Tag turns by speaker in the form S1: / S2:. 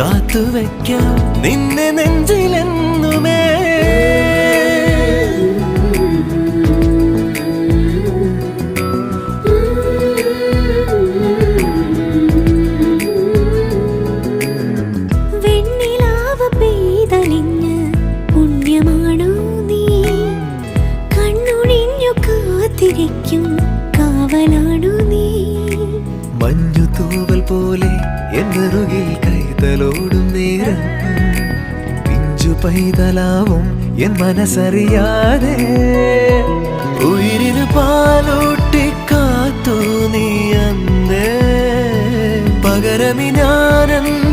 S1: കാത്തുവയ്ക്കാം നിന്നെ നെഞ്ചിലെന്നുമേ.
S2: വെണ്ണിലാവ് പെയ്തലിഞ്ഞ് പുണ്യമാണോ നീ? കണ്ണുഴിഞ്ഞു കാത്തിരിക്കും കാവലാണോ നീ?
S1: മഞ്ഞു തൂവൽ പോലെ എന്നറുകിൽ കൈതലോടും നേരം പിഞ്ചു പൈതലാവും എൻ മനസ്സറിയാതെ. ഉയിരിന് പാലൂട്ടി കാത്തു നീ അന്നേ, പകരമി ഞാനെന്ന്